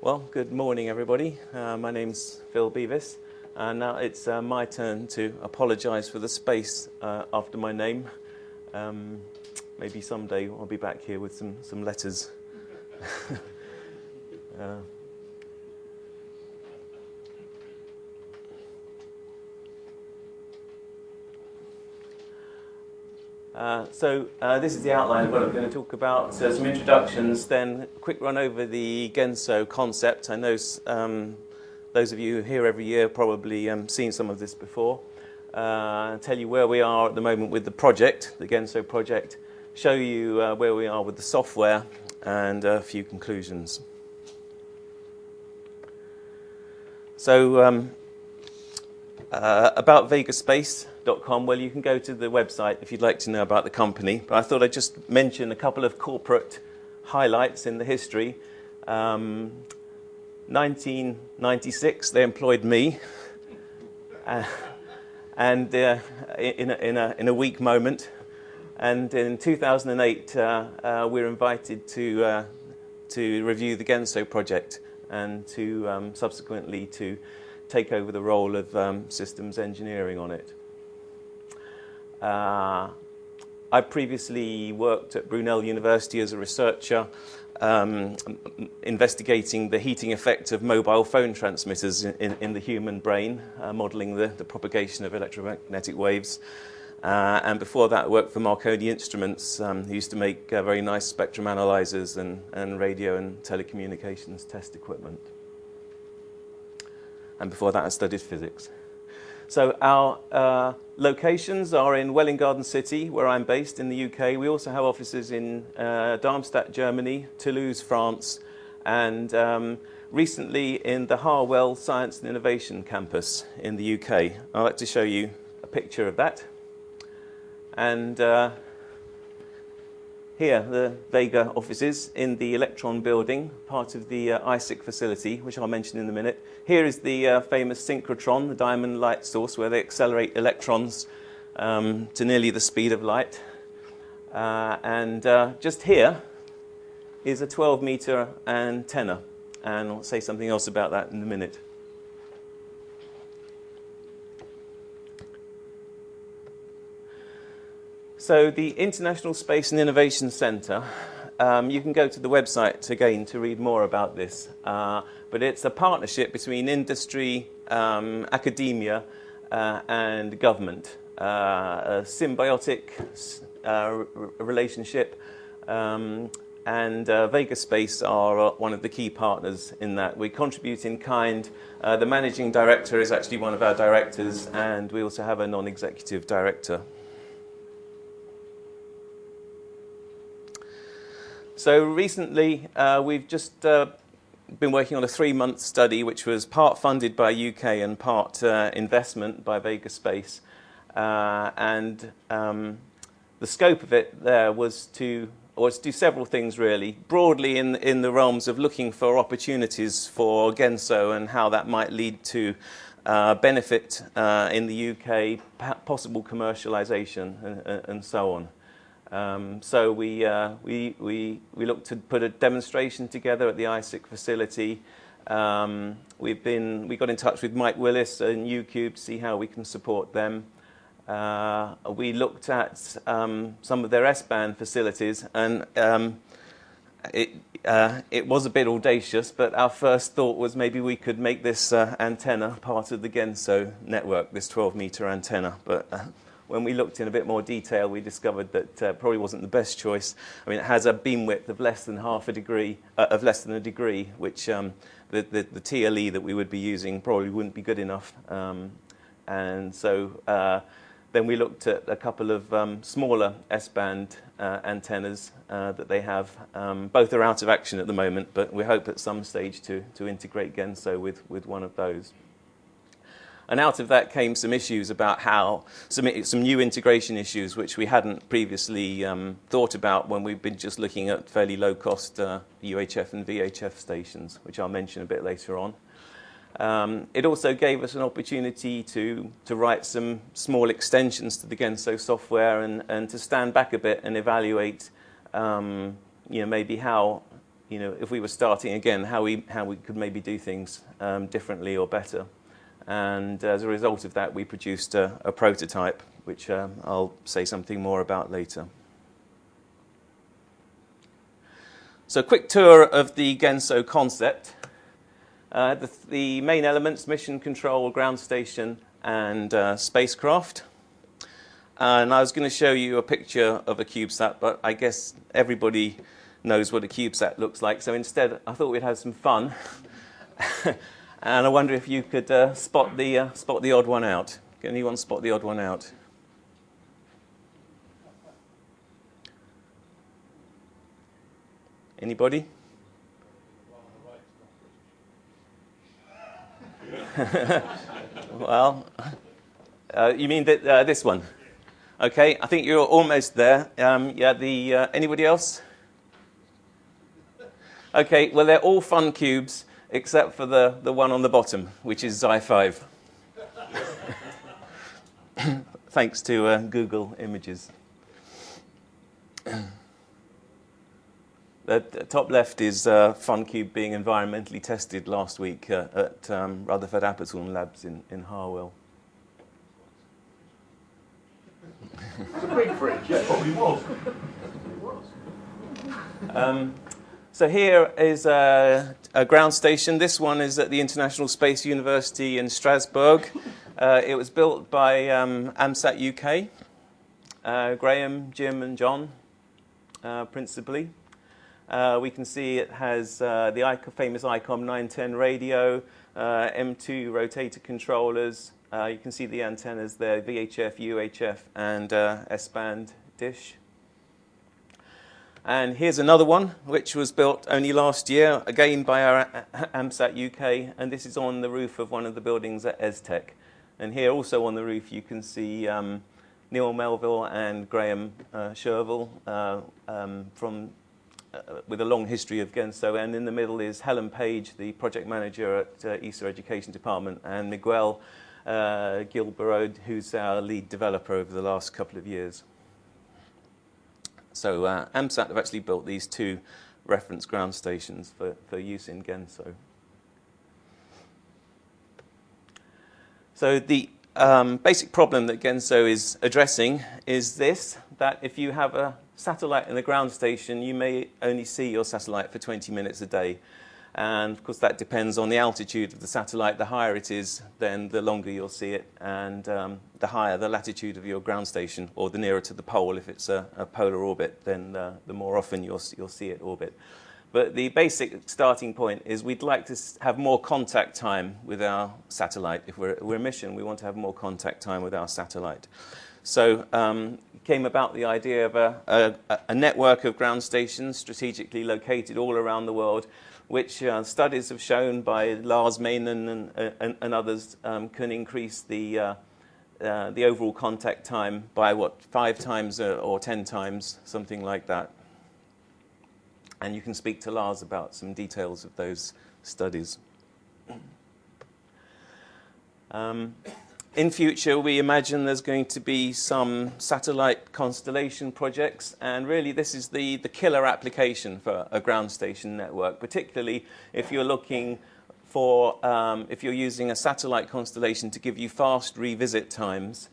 Well, good morning, everybody. My name's Phil Beavis, and now it's my turn to apologise for the space after my name. Maybe someday I'll be back here with some letters. This is the outline of what I'm going to talk about. So some introductions, then a quick run over the GENSO concept. I know those of you who are here every year probably seen some of this before. Tell you where we are at the moment with the project, the GENSO project. Show you where we are with the software and a few conclusions. So about vegaspace.com, well, you can go to the website if you'd like to know about the company. But I thought I'd just mention a couple of corporate highlights in the history. 1996, they employed me, and in a weak moment. And in 2008, we were invited to review the GENSO project and to subsequently to take over the role of systems engineering on it. I previously worked at Brunel University as a researcher, investigating the heating effect of mobile phone transmitters in the human brain, modelling the propagation of electromagnetic waves. And before that, I worked for Marconi Instruments, who used to make very nice spectrum analyzers and radio and telecommunications test equipment. And before that, I studied physics. So our locations are in Welwyn Garden City, where I'm based in the UK. We also have offices in Darmstadt, Germany, Toulouse, France, and recently in the Harwell Science and Innovation Campus in the UK. I'd like to show you a picture of that. And here, the VEGA offices in the Electron building, part of the ISIC facility, which I'll mention in a minute. Here is the famous synchrotron, the diamond light source, where they accelerate electrons to nearly the speed of light. And just here is a 12-meter antenna, and I'll say something else about that in a minute. So the International Space and Innovation Centre, you can go to the website again to read more about this, but it's a partnership between industry, academia and government, a symbiotic relationship, and VEGA are one of the key partners in that. We contribute in kind. The managing director is actually one of our directors, and we also have a non-executive director. So recently, we've just been working on a 3-month study, which was part funded by UK and part investment by VEGA. And the scope of it there was to do several things, really. Broadly in the realms of looking for opportunities for GENSO and how that might lead to benefit in the UK, possible commercialisation, and so on. So we looked to put a demonstration together at the ISIC facility. We got in touch with Mike Willis and UCube to see how we can support them. We looked at some of their S-band facilities, and it was a bit audacious, but our first thought was maybe we could make this antenna part of the GENSO network, this 12-meter antenna. But when we looked in a bit more detail, we discovered that probably wasn't the best choice. I mean, it has a beam width of less than a degree, which the TLE that we would be using probably wouldn't be good enough. And so then we looked at a couple of smaller S-band antennas that they have. Both are out of action at the moment, but we hope at some stage to integrate GENSO with one of those. And out of that came some issues about how, some new integration issues which we hadn't previously thought about when we've been just looking at fairly low-cost UHF and VHF stations, which I'll mention a bit later on. It also gave us an opportunity to write some small extensions to the GENSO software and to stand back a bit and evaluate maybe how you know, if we were starting again, how we could maybe do things differently or better. And as a result of that, we produced a prototype, which I'll say something more about later. So a quick tour of the GENSO concept. The main elements: mission control, ground station, and spacecraft. And I was going to show you a picture of a CubeSat, but I guess everybody knows what a CubeSat looks like. So instead, I thought we'd have some fun. And I wonder if you could spot the odd one out. Can anyone spot the odd one out? Anybody? Well, you mean that, this one? Okay, I think you're almost there. Yeah, anybody else? Okay, well, they're all fun cubes, except for the one on the bottom, which is Xi 5. Thanks to Google Images. The top left is FunCube being environmentally tested last week at Rutherford Appleton Labs in Harwell. It's a big fridge, yeah, it probably was. So here is a ground station. This one is at the International Space University in Strasbourg. It was built by AMSAT-UK, Graham, Jim and John, principally. We can see it has the famous ICOM 910 radio, M2 rotator controllers. You can see the antennas there, VHF, UHF, and S-band dish. And here's another one, which was built only last year, again by our AMSAT-UK, and this is on the roof of one of the buildings at ESTEC. And here also on the roof you can see Neil Melville and Graham Sherville with a long history of GENSO, and in the middle is Helen Page, the project manager at ESA Education Department, and Miguel Gilberto, who's our lead developer over the last couple of years. So AMSAT have actually built these two reference ground stations for use in GENSO. So the basic problem that GENSO is addressing is this, that if you have a satellite in the ground station, you may only see your satellite for 20 minutes a day. And of course that depends on the altitude of the satellite. The higher it is, then the longer you'll see it, and the higher the latitude of your ground station, or the nearer to the pole. If it's a polar orbit, then the more often you'll see it orbit. But the basic starting point is we'd like to have more contact time with our satellite. If we're a mission, we want to have more contact time with our satellite. So came about the idea of a network of ground stations strategically located all around the world, which studies have shown by Lars Mainen and others can increase the overall contact time by, 5 times or 10 times, something like that. And you can speak to Lars about some details of those studies. In future, we imagine there's going to be some satellite constellation projects, and really this is the killer application for a ground station network, particularly if you're looking for, if you're using a satellite constellation to give you fast revisit times,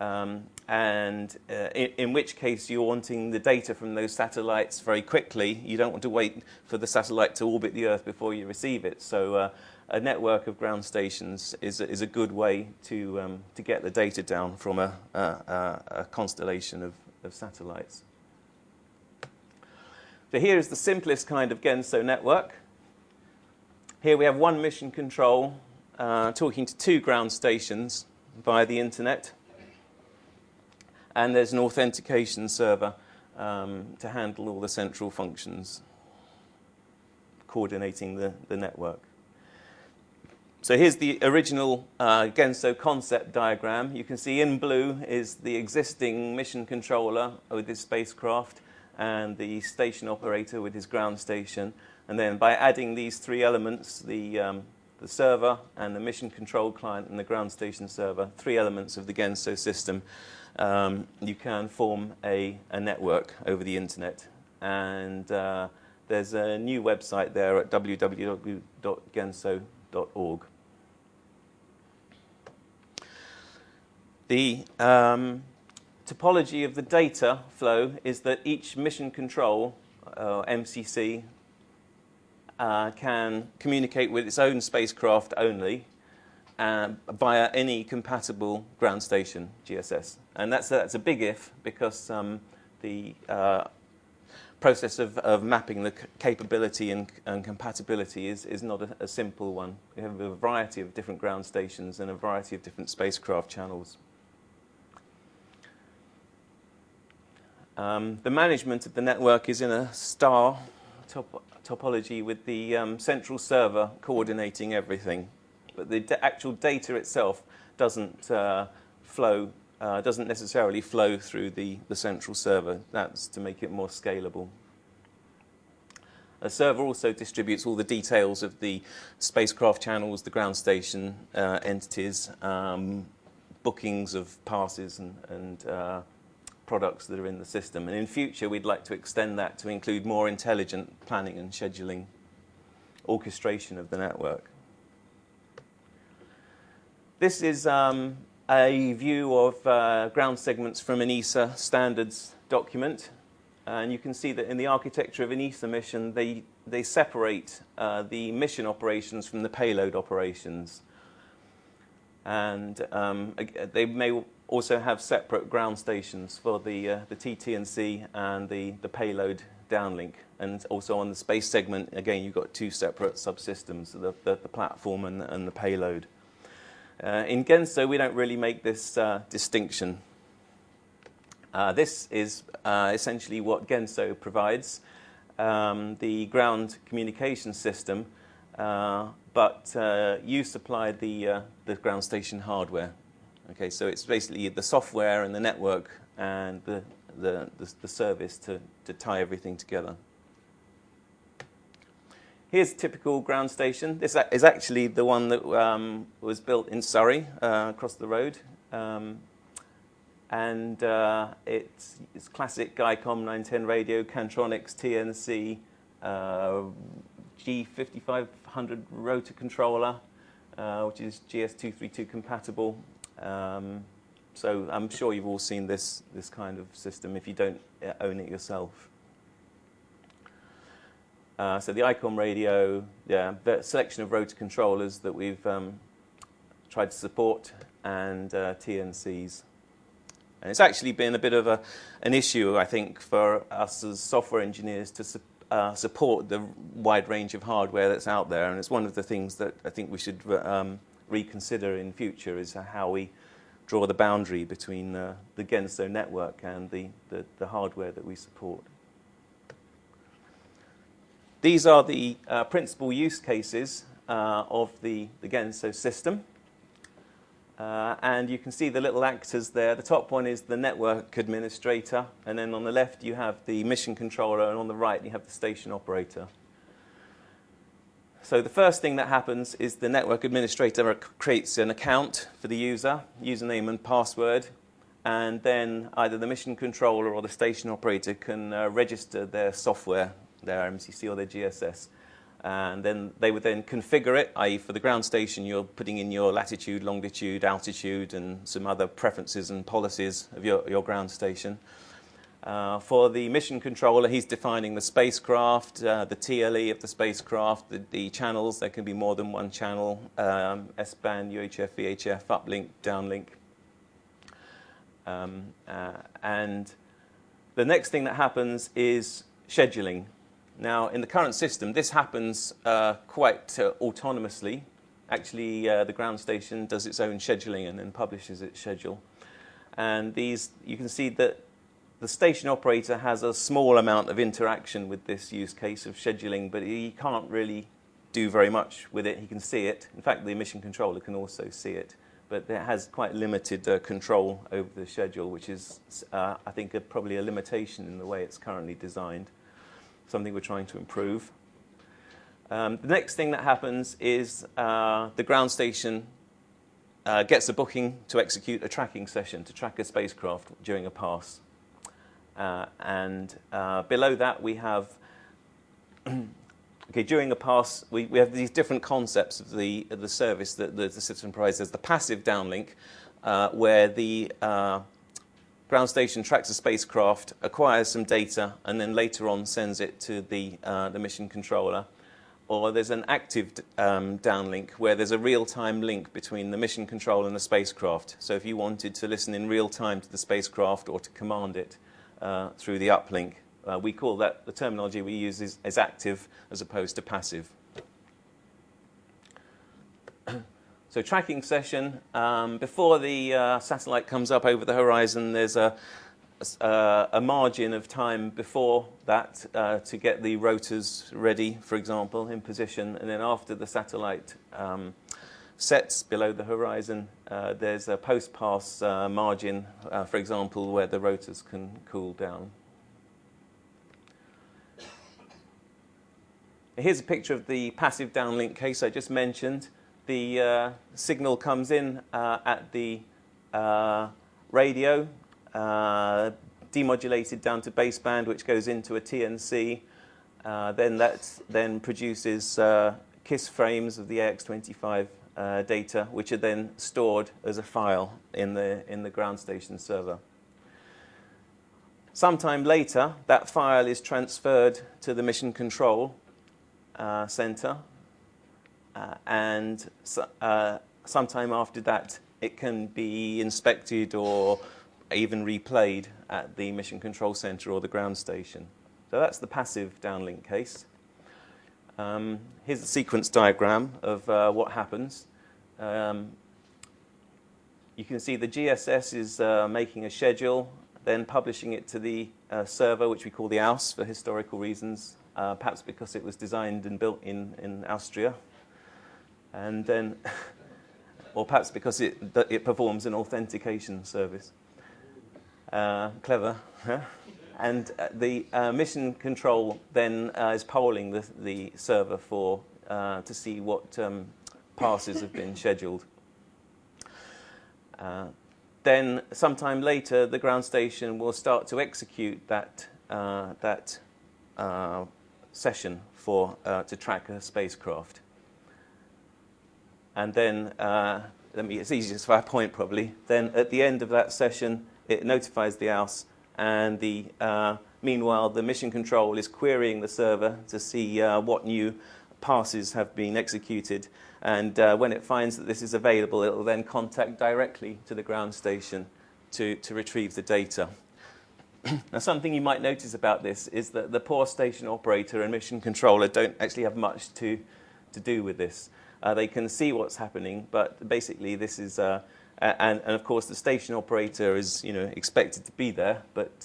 and in which case you're wanting the data from those satellites very quickly. You don't want to wait for the satellite to orbit the Earth before you receive it. So a network of ground stations is a good way to get the data down from a constellation of satellites. So here is the simplest kind of GENSO network. Here we have one mission control talking to 2 ground stations via the internet. And there's an authentication server to handle all the central functions, coordinating the network. So here's the original GENSO concept diagram. You can see in blue is the existing mission controller with his spacecraft and the station operator with his ground station. And then by adding these 3 elements, the server and the mission control client and the ground station server, 3 elements of the GENSO system, you can form a network over the internet. And there's a new website there at www.genso.org. The topology of the data flow is that each mission control, MCC, can communicate with its own spacecraft only via any compatible ground station, GSS. And that's a big if, because the process of mapping the capability and compatibility is not a simple one. We have a variety of different ground stations and a variety of different spacecraft channels. The management of the network is in a star topology with the central server coordinating everything. But the actual data itself doesn't necessarily flow through the central server. That's to make it more scalable. A server also distributes all the details of the spacecraft channels, the ground station entities, bookings of passes and products that are in the system. And in future, we'd like to extend that to include more intelligent planning and scheduling, orchestration of the network. This is a view of ground segments from an ESA standards document. And you can see that in the architecture of an ESA mission, they separate the mission operations from the payload operations. And they may also have separate ground stations for the TT&C and the payload downlink. And also on the space segment, again, you've got two separate subsystems, the platform and the payload. In GENSO, we don't really make this distinction. This is essentially what GENSO provides, the ground communication system, but you supply the ground station hardware. Okay, so it's basically the software and the network and the service to tie everything together. Here's a typical ground station. This is actually the one that was built in Surrey, across the road. It's classic ICOM 910 radio, Cantronics, TNC, G5500 rotor controller, which is GS232 compatible. So I'm sure you've all seen this kind of system if you don't own it yourself. So the ICOM radio, the selection of rotor controllers that we've tried to support, and TNCs. And it's actually been a bit of an issue, I think, for us as software engineers to support the wide range of hardware that's out there. And it's one of the things that I think we should reconsider in future, is how we draw the boundary between the GENSO network and the hardware that we support. These are the principal use cases of the GENSO system. And you can see the little actors there. The top one is the network administrator, and then on the left you have the mission controller, and on the right you have the station operator. So the first thing that happens is the network administrator creates an account for the user, username and password, and then either the mission controller or the station operator can register their software, their MCC or their GSS. And then they would then configure it, i.e. for the ground station, you're putting in your latitude, longitude, altitude, and some other preferences and policies of your ground station. For the mission controller, he's defining the spacecraft, the TLE of the spacecraft, the channels. There can be more than one channel, S-band, UHF, VHF, uplink, downlink. And the next thing that happens is scheduling. Now, in the current system, this happens quite autonomously. Actually, the ground station does its own scheduling and then publishes its schedule. And you can see that the station operator has a small amount of interaction with this use case of scheduling, but he can't really do very much with it. He can see it. In fact, the mission controller can also see it. But it has quite limited control over the schedule, which is, I think, probably a limitation in the way it's currently designed. Something we're trying to improve. The next thing that happens is the ground station gets a booking to execute a tracking session to track a spacecraft during a pass. Below that we have Okay, during a pass, we have these different concepts of the service that the system provides. There's the passive downlink, where the ground station tracks a spacecraft, acquires some data, and then later on sends it to the mission controller. Or there's an active downlink, where there's a real-time link between the mission controller and the spacecraft. So if you wanted to listen in real time to the spacecraft or to command it through the uplink, we call that, the terminology we use is active as opposed to passive. So tracking session, before the satellite comes up over the horizon, there's a margin of time before that to get the rotors ready, for example, in position. And then after the satellite sets below the horizon, there's a post-pass margin, for example, where the rotors can cool down. Here's a picture of the passive downlink case I just mentioned. The signal comes in at the radio, demodulated down to baseband, which goes into a TNC. Then that produces KISS frames of the AX25 data, which are then stored as a file in the ground station server. Sometime later, that file is transferred to the mission control center, and sometime after that, it can be inspected or even replayed at the mission control center or the ground station. So that's the passive downlink case. Here's a sequence diagram of what happens. You can see the GSS is making a schedule, then publishing it to the server, which we call the AUS for historical reasons, perhaps because it was designed and built in Austria, and then, or perhaps because it performs an authentication service. Clever, huh? And the mission control then is polling the server to see what passes have been scheduled. Then sometime later, the ground station will start to execute that session to track a spacecraft. And then, it's easiest for our point probably. Then at the end of that session, it notifies the AUS, and meanwhile, the mission control is querying the server to see what new passes have been executed. And when it finds that this is available, it will then contact directly to the ground station to retrieve the data. Now, something you might notice about this is that the poor station operator and mission controller don't actually have much to do with this. They can see what's happening, but basically this is, and of course the station operator is expected to be there, but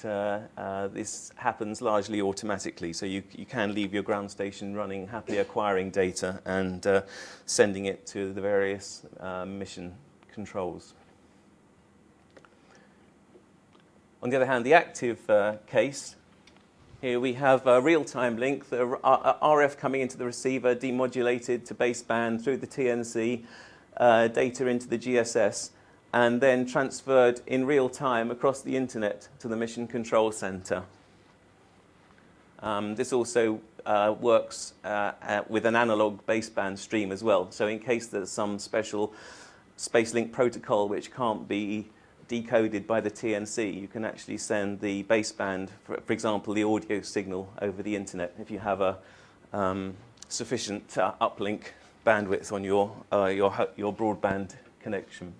this happens largely automatically. So you can leave your ground station running, happily acquiring data and sending it to the various mission controls. On the other hand, the active case, here we have a real-time link, the RF coming into the receiver, demodulated to baseband through the TNC, data into the GSS, and then transferred in real time across the internet to the mission control center. This also works with an analog baseband stream as well. So in case there's some special space link protocol which can't be decoded by the TNC, you can actually send the baseband, for example, the audio signal over the internet if you have a sufficient uplink bandwidth on your broadband connection.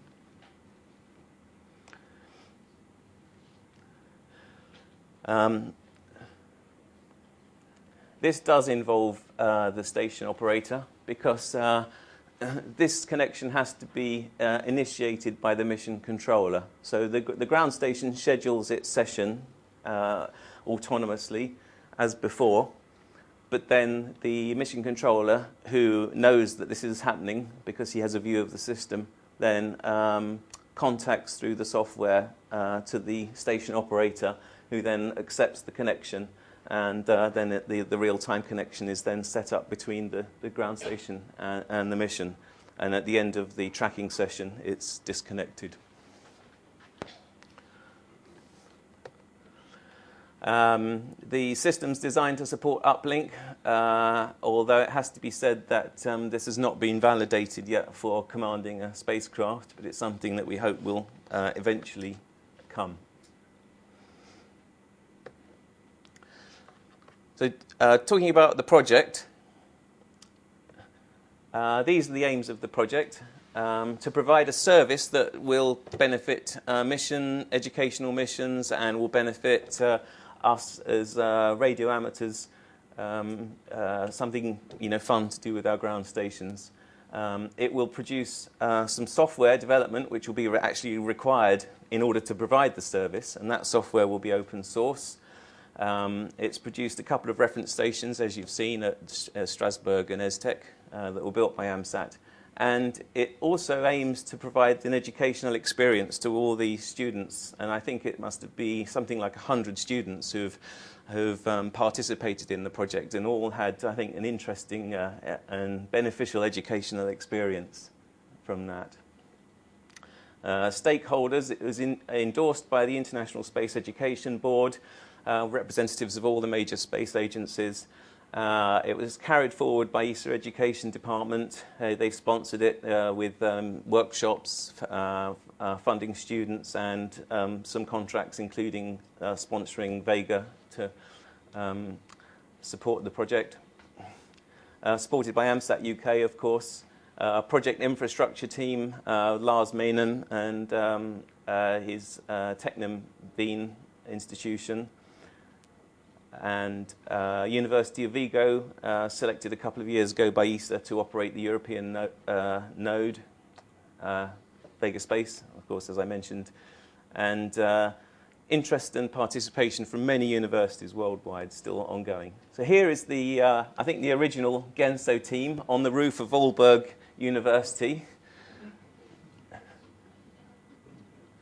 This does involve the station operator because this connection has to be initiated by the mission controller. So the ground station schedules its session autonomously as before, but then the mission controller, who knows that this is happening because he has a view of the system, then contacts through the software to the station operator, who then accepts the connection, and then the real-time connection is then set up between the ground station and the mission. And at the end of the tracking session, it's disconnected. The system's designed to support Uplink, although it has to be said that this has not been validated yet for commanding a spacecraft, but it's something that we hope will eventually come. So talking about the project, these are the aims of the project. To provide a service that will benefit educational missions, and will benefit us as radio amateurs, something fun to do with our ground stations. It will produce some software development which will be actually required in order to provide the service, and that software will be open source. It's produced a couple of reference stations, as you've seen, at Strasbourg and ESTEC that were built by AMSAT. And it also aims to provide an educational experience to all the students. And I think it must be something like 100 students who've participated in the project, and all had, I think, an interesting and beneficial educational experience from that. Stakeholders, it was endorsed by the International Space Education Board, representatives of all the major space agencies. It was carried forward by ESA Education Department. They sponsored it with workshops, funding students, and some contracts, including sponsoring VEGA to support the project. Supported by AMSAT-UK, of course. Project infrastructure team, Lars Menen and his Technum Wien institution. And University of Vigo, selected a couple of years ago by ESA to operate the European node, Vega Space, of course, as I mentioned. And interest and participation from many universities worldwide still ongoing. So here is the, I think, the original GENSO team on the roof of Aalborg University.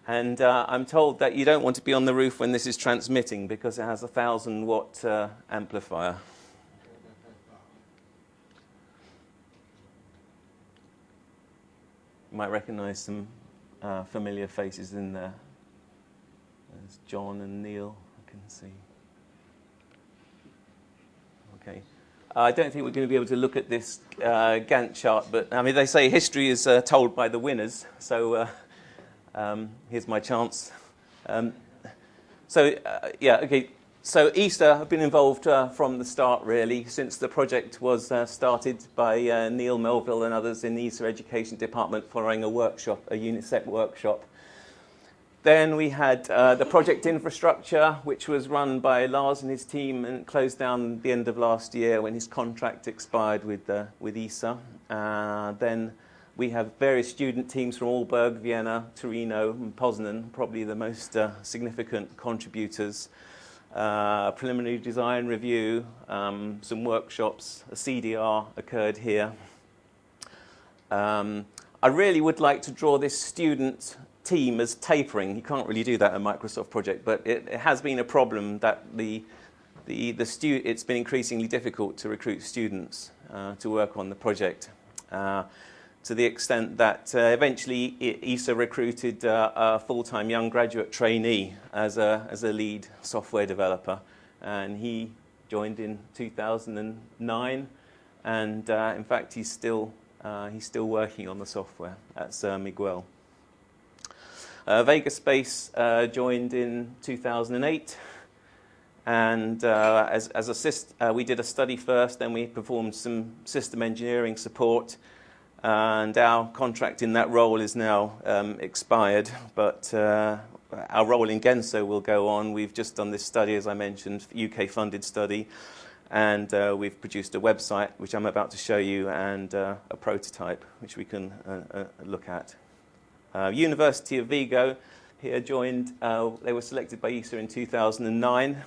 And I'm told that you don't want to be on the roof when this is transmitting because it has a 1,000-watt amplifier. You might recognize some familiar faces in there. There's John and Neil, I can see. Okay. I don't think we're going to be able to look at this Gantt chart, but I mean, they say history is told by the winners, so here's my chance. Yeah, okay. So ESA have been involved from the start, really, since the project was started by Neil Melville and others in the ESA Education Department following a workshop, a UNICEF workshop. Then we had the project infrastructure, which was run by Lars and his team and closed down at the end of last year when his contract expired with ESA. Then we have various student teams from Aalborg, Vienna, Torino, and Poznan, probably the most significant contributors. Preliminary design review, some workshops, a CDR occurred here. I really would like to draw this student team as tapering. You can't really do that in a Microsoft project, but it has been a problem that it's been increasingly difficult to recruit students to work on the project. To the extent that eventually ESA recruited a full-time young graduate trainee as a lead software developer, and he joined in 2009, and in fact he's still working on the software. That's Miguel. Vega Space joined in 2008, and we did a study first, then we performed some system engineering support. And our contract in that role is now expired, but our role in GENSO will go on. We've just done this study, as I mentioned, UK-funded study, and we've produced a website, which I'm about to show you, and a prototype, which we can look at. University of Vigo here joined. They were selected by ESA in 2009,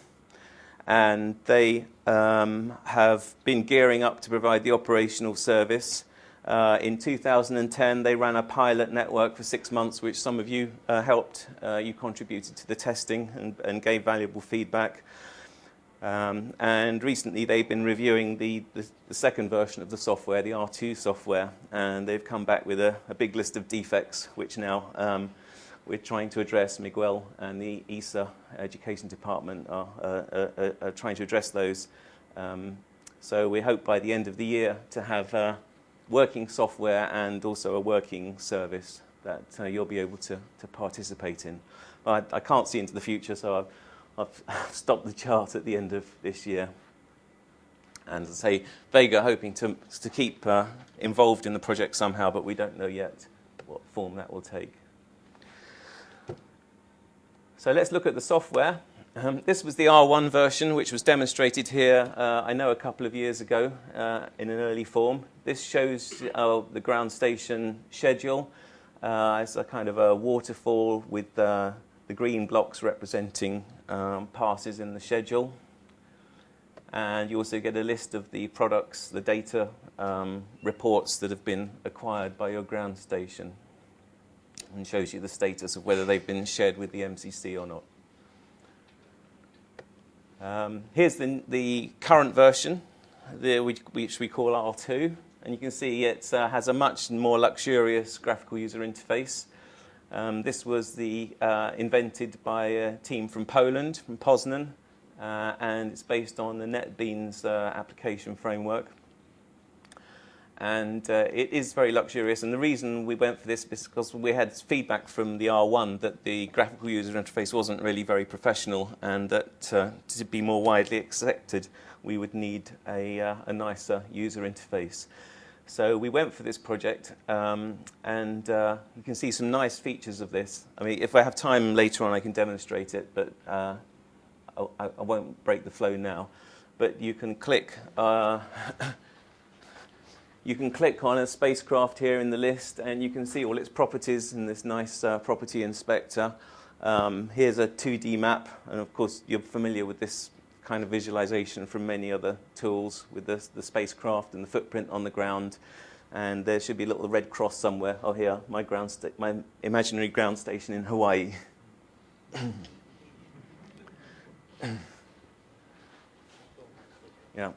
and they have been gearing up to provide the operational service. In 2010, they ran a pilot network for 6 months, which some of you helped. You contributed to the testing and gave valuable feedback. And recently, they've been reviewing the second version of the software, the R2 software, and they've come back with a big list of defects, which now we're trying to address. Miguel and the ESA Education Department are trying to address those. So we hope by the end of the year to have working software and also a working service that you'll be able to participate in. I can't see into the future, so I've stopped the chart at the end of this year. And as I say, VEGA hoping to keep involved in the project somehow, but we don't know yet what form that will take. So let's look at the software. This was the R1 version, which was demonstrated here, I know, a couple of years ago in an early form. This shows the ground station schedule. It's a kind of a waterfall with the green blocks representing passes in the schedule. And you also get a list of the products, the data reports that have been acquired by your ground station, and shows you the status of whether they've been shared with the MCC or not. Here's the current version, which we call R2. And you can see it has a much more luxurious graphical user interface. This was invented by a team from Poland, from Poznan, and it's based on the NetBeans application framework. And it is very luxurious, and the reason we went for this is because we had feedback from the R1 that the graphical user interface wasn't really very professional, and that to be more widely accepted, we would need a nicer user interface. So we went for this project, and you can see some nice features of this. I mean, if I have time later on, I can demonstrate it, but I won't break the flow now. But you can click. You can click on a spacecraft here in the list, and you can see all its properties in this nice property inspector. Here's a 2D map, and of course you're familiar with this kind of visualization from many other tools with the spacecraft and the footprint on the ground. And there should be a little red cross somewhere. Oh, here, my imaginary ground station in Hawaii. Yeah.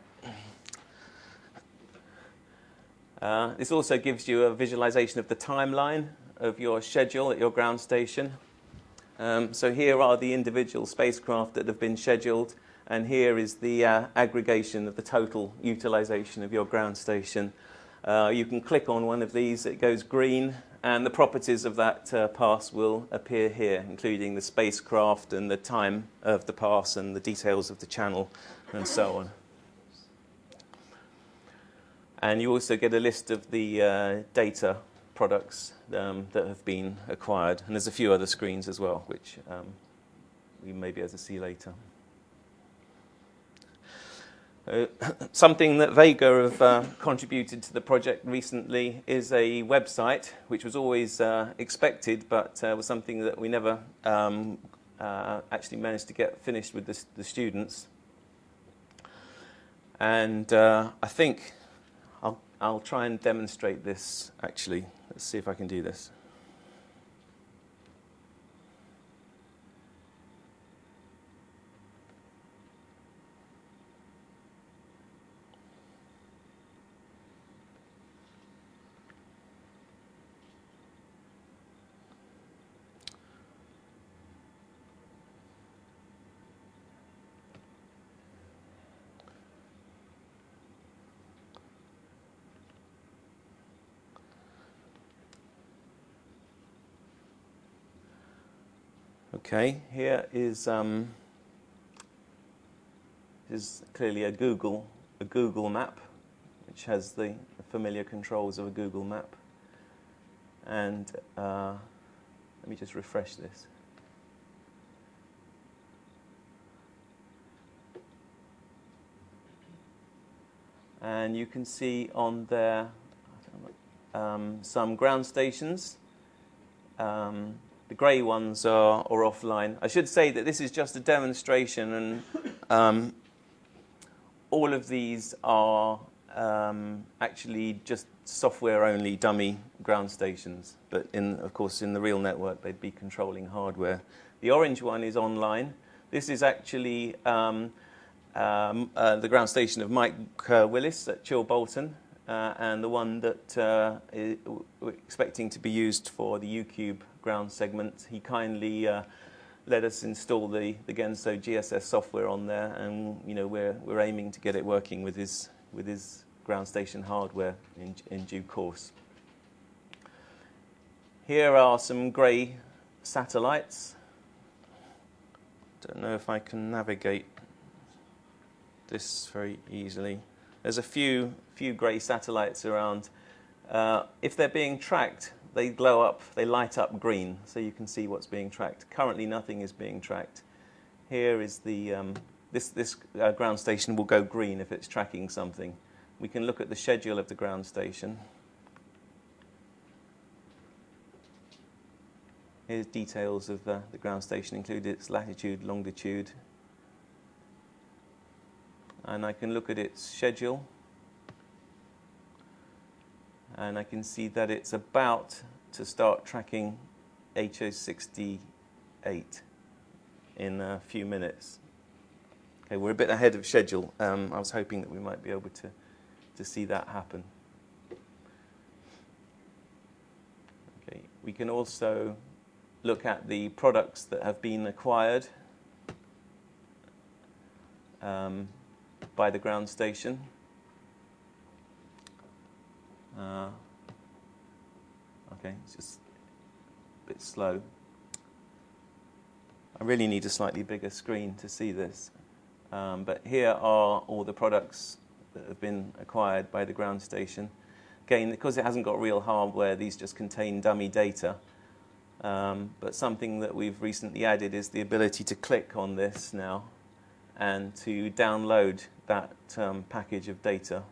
This also gives you a visualization of the timeline of your schedule at your ground station. So here are the individual spacecraft that have been scheduled, and here is the aggregation of the total utilization of your ground station. You can click on one of these, it goes green, and the properties of that pass will appear here, including the spacecraft and the time of the pass and the details of the channel and so on. And you also get a list of the data products that have been acquired. And there's a few other screens as well, which we may be able to see later. Something that VEGA have contributed to the project recently is a website, which was always expected, but was something that we never actually managed to get finished with the students. And I think I'll try and demonstrate this, actually. Let's see if I can do this. Okay, here is clearly a Google map, which has the familiar controls of a Google map. And let me just refresh this. And you can see on there some ground stations. The grey ones are offline. I should say that this is just a demonstration, and all of these are actually just software-only dummy ground stations. But of course, in the real network, they'd be controlling hardware. The orange one is online. This is actually the ground station of Mike Willis at Chilbolton. and the one that we're expecting to be used for the U-Cube ground segment. He kindly let us install the GENSO GSS software on there, and we're aiming to get it working with his ground station hardware in due course. Here are some grey satellites. Don't know if I can navigate this very easily. There's a few grey satellites around. If they're being tracked, they glow up, they light up green, so you can see what's being tracked. Currently, nothing is being tracked. Here is the this ground station will go green if it's tracking something. We can look at the schedule of the ground station. Here's details of the ground station, include its latitude, longitude. And I can look at its schedule. And I can see that it's about to start tracking HO68 in a few minutes. Okay, we're a bit ahead of schedule. I was hoping that we might be able to see that happen. Okay, we can also look at the products that have been acquired by the ground station. Okay, it's just a bit slow. I really need a slightly bigger screen to see this. But here are all the products that have been acquired by the ground station. Again, because it hasn't got real hardware, these just contain dummy data. But something that we've recently added is the ability to click on this now and to download that package of data.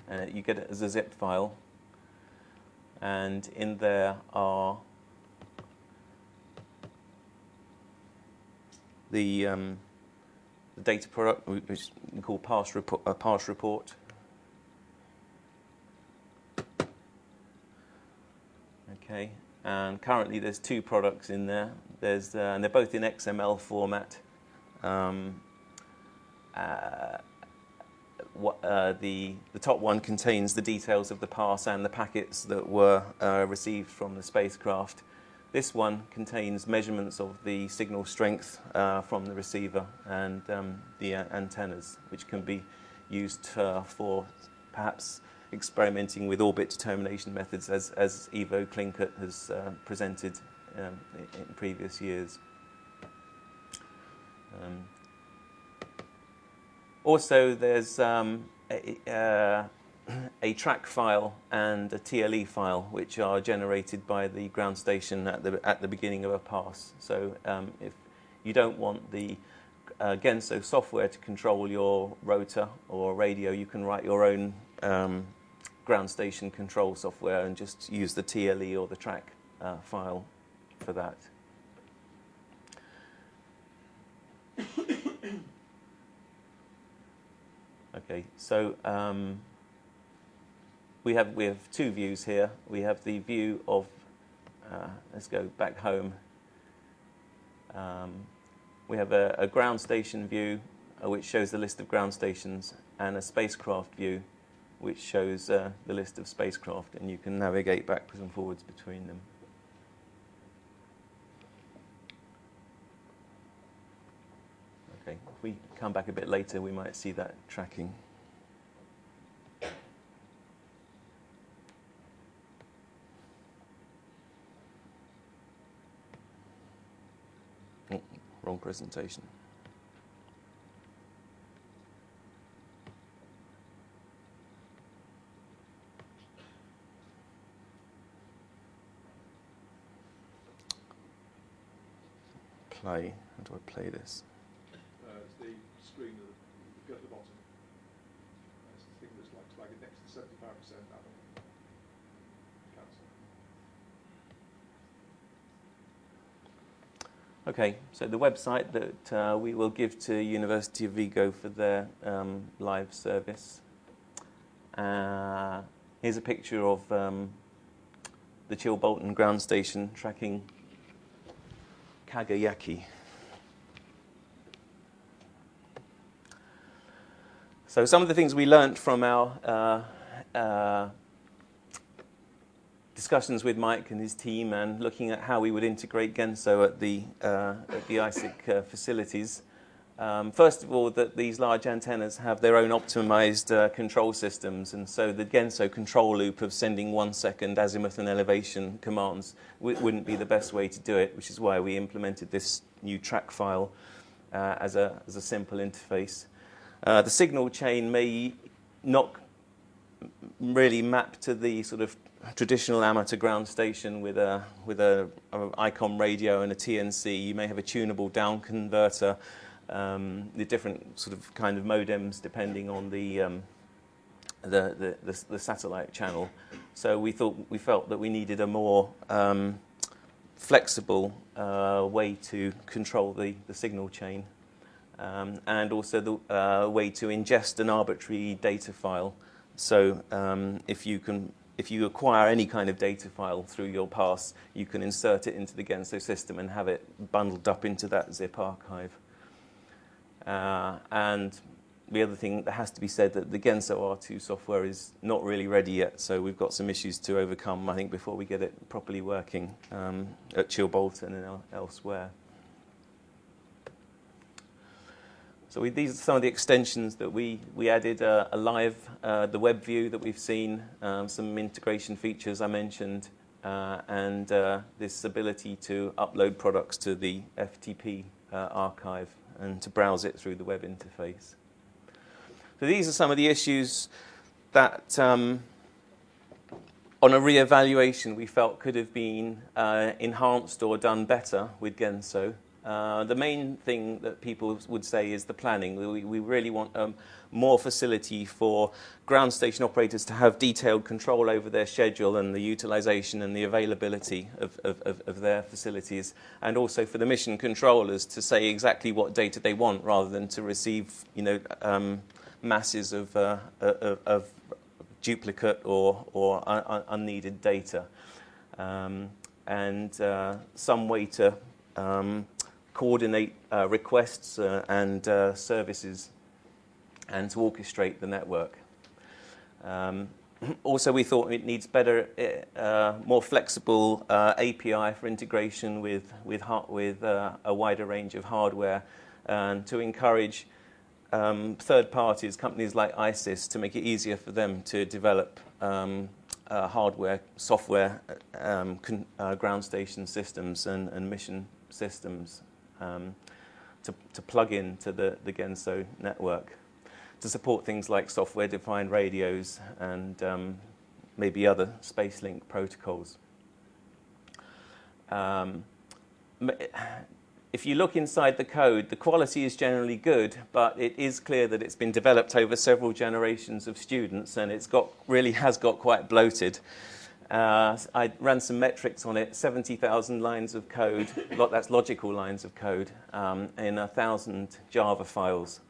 And you get it as a zip file. And in there are the data product, which we call parse report. Okay, and currently there's two products in there. And they're both in XML format. The top one contains the details of the parse and the packets that were received from the spacecraft. This one contains measurements of the signal strength from the receiver and the antennas, which can be used for perhaps experimenting with orbit determination methods, as Ivo Klinkert has presented in previous years. Also, there's a track file and a TLE file, which are generated by the ground station at the beginning of a pass. So if you don't want the GENSO software to control your rotor or radio, you can write your own ground station control software and just use the TLE or the track file for that. Okay, so we have two views here. We have the view of, let's go back home. We have a ground station view, which shows the list of ground stations, and a spacecraft view, which shows the list of spacecraft, and you can navigate backwards and forwards between them. Okay, if we come back a bit later, we might see that tracking. Oh, wrong presentation. Play. How do I play this? It's the screen at the bottom. It's the thing that's like flagging next to 75% adult. Cancel. Okay, so the website that we will give to University of Vigo for their live service. Here's a picture of the Chilbolton ground station tracking Kagayaki. So some of the things we learnt from our discussions with Mike and his team, and looking at how we would integrate GENSO at the ISIC facilities. First of all, that these large antennas have their own optimized control systems, and so the GENSO control loop of sending 1 second azimuth and elevation commands wouldn't be the best way to do it, which is why we implemented this new track file as a simple interface. The signal chain may not really map to the sort of traditional amateur ground station with a ICOM radio and a TNC. You may have a tunable down converter, the different sort of kind of modems depending on the satellite channel. So we felt that we needed a more flexible way to control the signal chain, and also the way to ingest an arbitrary data file. So if you acquire any kind of data file through your pass, you can insert it into the GENSO system and have it bundled up into that zip archive. And the other thing that has to be said, that the GENSO R2 software is not really ready yet, so we've got some issues to overcome, I think, before we get it properly working at Chilbolton and elsewhere. So these are some of the extensions that we added, a live, the web view that we've seen, some integration features I mentioned, and this ability to upload products to the FTP archive and to browse it through the web interface. So these are some of the issues that, on a re-evaluation, we felt could have been enhanced or done better with GENSO. The main thing that people would say is the planning. We really want more facility for ground station operators to have detailed control over their schedule and the utilization and the availability of their facilities, and also for the mission controllers to say exactly what data they want rather than to receive, masses of duplicate or unneeded data, and some way to coordinate requests and services, and to orchestrate the network. Also, we thought it needs better, more flexible API for integration with a wider range of hardware, and to encourage third parties, companies like ISIS, to make it easier for them to develop hardware, software, ground station systems and mission systems to plug into the GENSO network, to support things like software-defined radios and maybe other space link protocols. If you look inside the code, the quality is generally good, but it is clear that it's been developed over several generations of students, and it's really has got quite bloated. I ran some metrics on it, 70,000 lines of code, that's logical lines of code, in 1,000 Java files.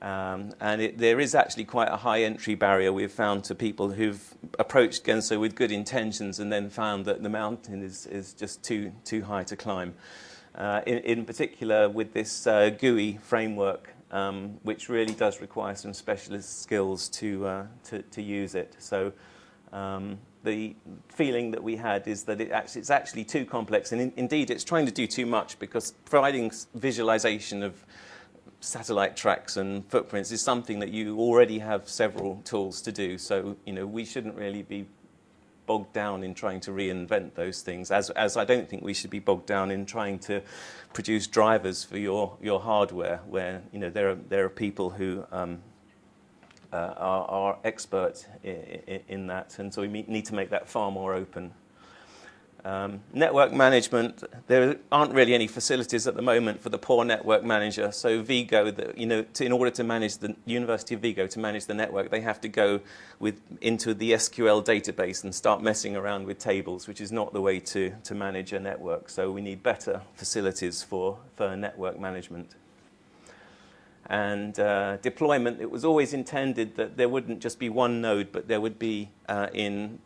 And there is actually quite a high entry barrier we've found to people who've approached GENSO with good intentions and then found that the mountain is just too high to climb. In particular with this GUI framework, which really does require some specialist skills to use it. So the feeling that we had is that it's actually too complex, and indeed it's trying to do too much, because providing visualization of satellite tracks and footprints is something that you already have several tools to do. So we shouldn't really be bogged down in trying to reinvent those things, as I don't think we should be bogged down in trying to produce drivers for your hardware, where there are people who are experts in that, and so we need to make that far more open. Network management, there aren't really any facilities at the moment for the poor network manager. So Vigo, in order to manage the University of Vigo, to manage the network, they have to go into the SQL database and start messing around with tables, which is not the way to manage a network. So we need better facilities for network management. And deployment, it was always intended that there wouldn't just be one node, but there would be in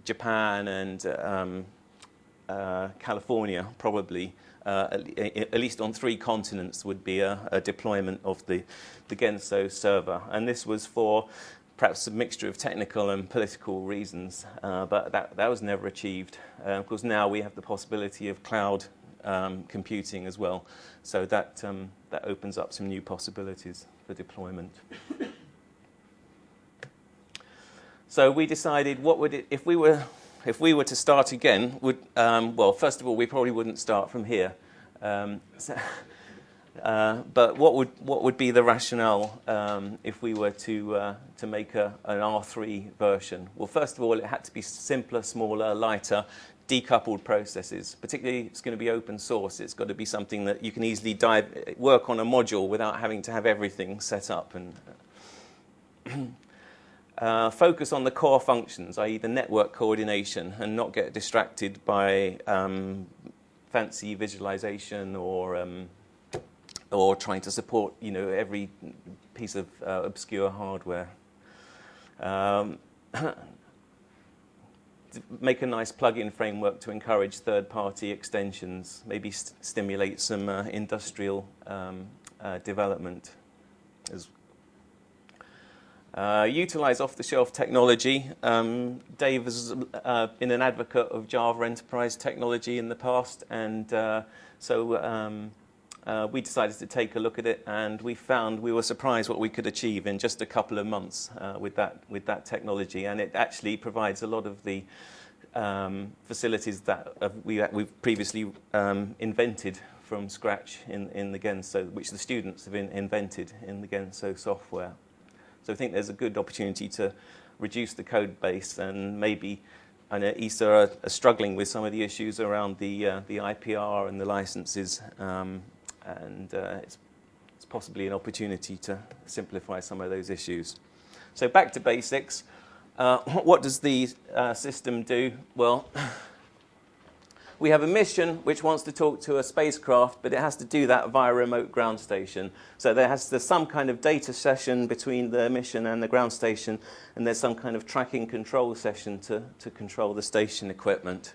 Japan and California, probably, at least on 3 continents, would be a deployment of the GENSO server. And this was for perhaps a mixture of technical and political reasons, but that was never achieved. Of course, now we have the possibility of cloud computing as well, so that opens up some new possibilities for deployment. So we decided, what would it, if we were to start again, well, first of all, we probably wouldn't start from here. But what would be the rationale if we were to make an R3 version? Well, first of all, it had to be simpler, smaller, lighter, decoupled processes. Particularly, it's going to be open source. It's got to be something that you can easily work on a module without having to have everything set up. And focus on the core functions, i.e. the network coordination, and not get distracted by fancy visualization or trying to support, every piece of obscure hardware. Make a nice plug-in framework to encourage third-party extensions, maybe stimulate some industrial development. Utilize off-the-shelf technology. Dave has been an advocate of Java Enterprise technology in the past, and so we decided to take a look at it, and we were surprised what we could achieve in just a couple of months with that technology, and it actually provides a lot of the facilities that we've previously invented from scratch in the GENSO, which the students have invented in the GENSO software. So I think there's a good opportunity to reduce the code base, and maybe, I know ESA are struggling with some of the issues around the IPR and the licenses, and it's possibly an opportunity to simplify some of those issues. So back to basics. What does the system do? Well, we have a mission which wants to talk to a spacecraft, but it has to do that via a remote ground station. So there's some kind of data session between the mission and the ground station, and there's some kind of tracking control session to control the station equipment.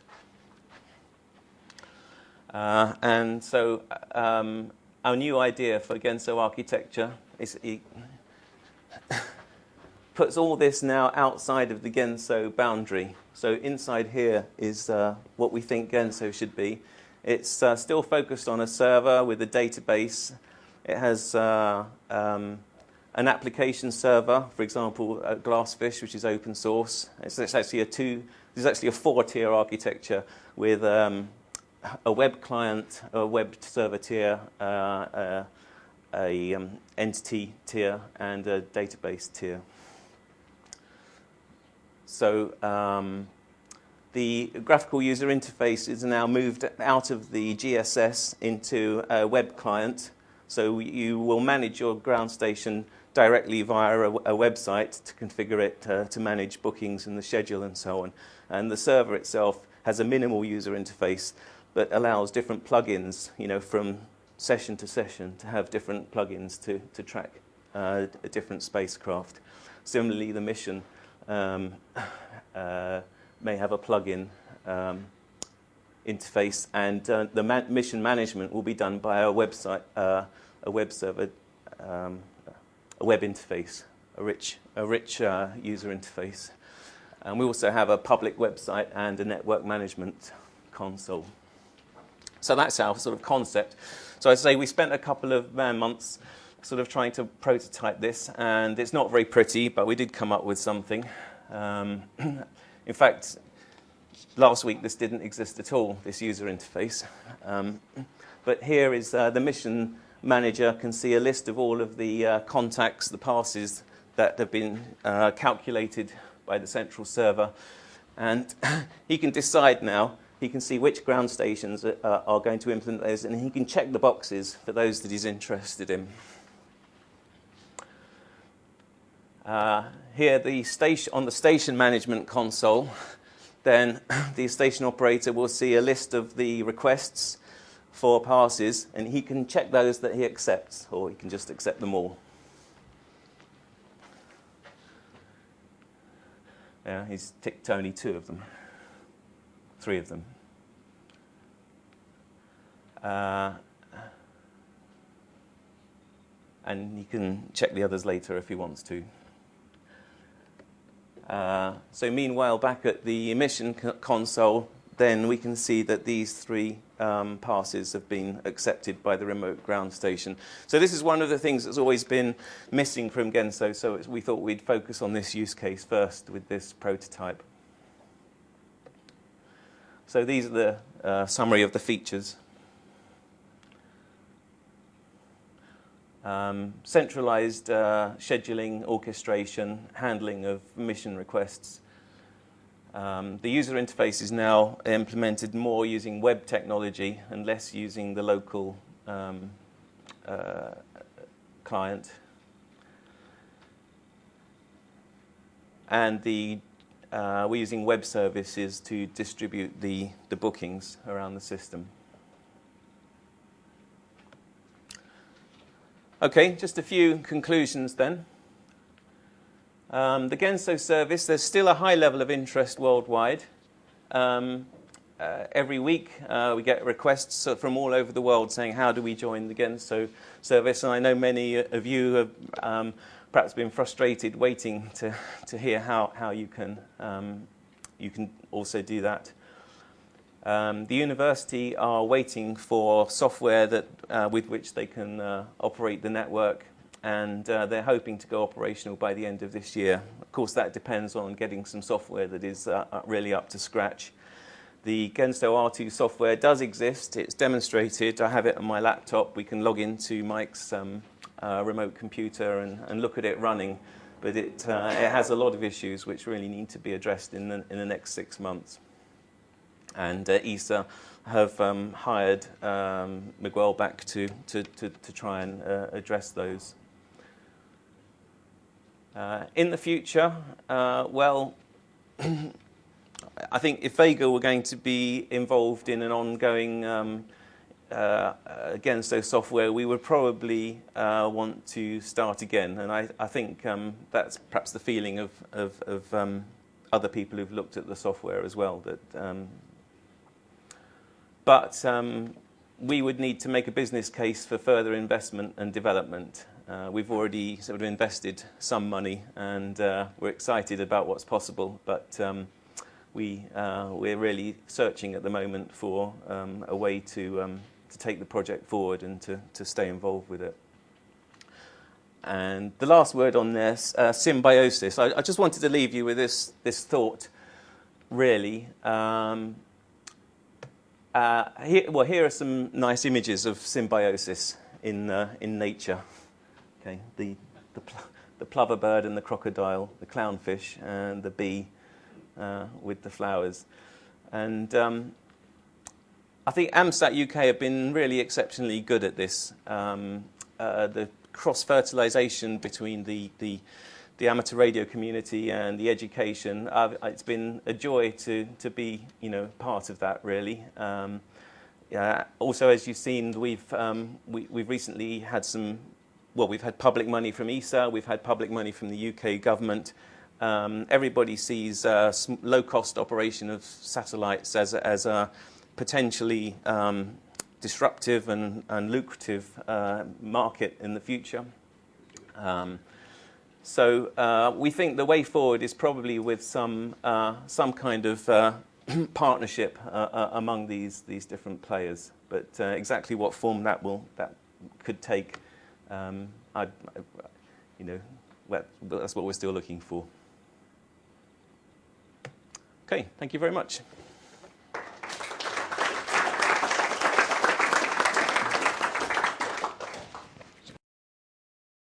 And so our new idea for GENSO architecture is puts all this now outside of the GENSO boundary. So inside here is what we think GENSO should be. It's still focused on a server with a database. It has an application server, for example, Glassfish, which is open source. It's actually there's actually a 4-tier architecture with a web client, a web server tier, a entity tier, and a database tier. So the graphical user interface is now moved out of the GSS into a web client. So you will manage your ground station directly via a website to configure it to manage bookings and the schedule and so on. And the server itself has a minimal user interface, but allows different plugins, from session to session, to have different plugins to track a different spacecraft. Similarly, the mission may have a plugin interface, and the mission management will be done by a website, a web server, a web interface, a rich user interface. And we also have a public website and a network management console. So that's our sort of concept. So I say we spent a couple of months sort of trying to prototype this, and it's not very pretty, but we did come up with something. In fact, last week this didn't exist at all, this user interface. But here is the mission manager can see a list of all of the contacts, the passes that have been calculated by the central server. And he can decide now, he can see which ground stations are going to implement those, and he can check the boxes for those that he's interested in. Here, on the station management console, then the station operator will see a list of the requests for passes, and he can check those that he accepts, or he can just accept them all. Yeah, he's ticked only 2 of them, 3 of them. And you can check the others later if he wants to. So meanwhile, back at the emission console, then we can see that these three passes have been accepted by the remote ground station. So this is one of the things that's always been missing from GENSO, so we thought we'd focus on this use case first with this prototype. So these are the summary of the features. Centralized scheduling, orchestration, handling of mission requests. The user interface is now implemented more using web technology and less using the local client. And we're using web services to distribute the bookings around the system. Okay, just a few conclusions then. The GENSO service, there's still a high level of interest worldwide. Every week we get requests from all over the world saying, how do we join the GENSO service? And I know many of you have perhaps been frustrated waiting to hear how you can also do that. The university are waiting for software that, with which they can operate the network, and they're hoping to go operational by the end of this year. Of course, that depends on getting some software that is really up to scratch. The GENSO R2 software does exist. It's demonstrated. I have it on my laptop. We can log into Mike's remote computer and look at it running, but it has a lot of issues which really need to be addressed in the next 6 months. And ESA have hired Miguel back to try and address those. In the future, well, I think if VEGA were going to be involved in an ongoing GENSO software, we would probably want to start again. And I think that's perhaps the feeling of other people who've looked at the software as well. But we would need to make a business case for further investment and development. We've already sort of invested some money, and we're excited about what's possible. But we're really searching at the moment for a way to take the project forward and to stay involved with it. And the last word on this, symbiosis. I just wanted to leave you with this thought, really. Here are some nice images of symbiosis in nature. Okay, the plover bird and the crocodile, the clownfish and the bee with the flowers. And I think AMSAT-UK have been really exceptionally good at this. The cross-fertilization between the amateur radio community and the education, it's been a joy to be part of that, really. Also, as you've seen, we've recently had we've had public money from ESA, we've had public money from the UK government. Everybody sees low-cost operation of satellites as a potentially disruptive and lucrative market in the future. So we think the way forward is probably with some kind of partnership among these different players. But exactly what form that could take, that's what we're still looking for. Okay, thank you very much.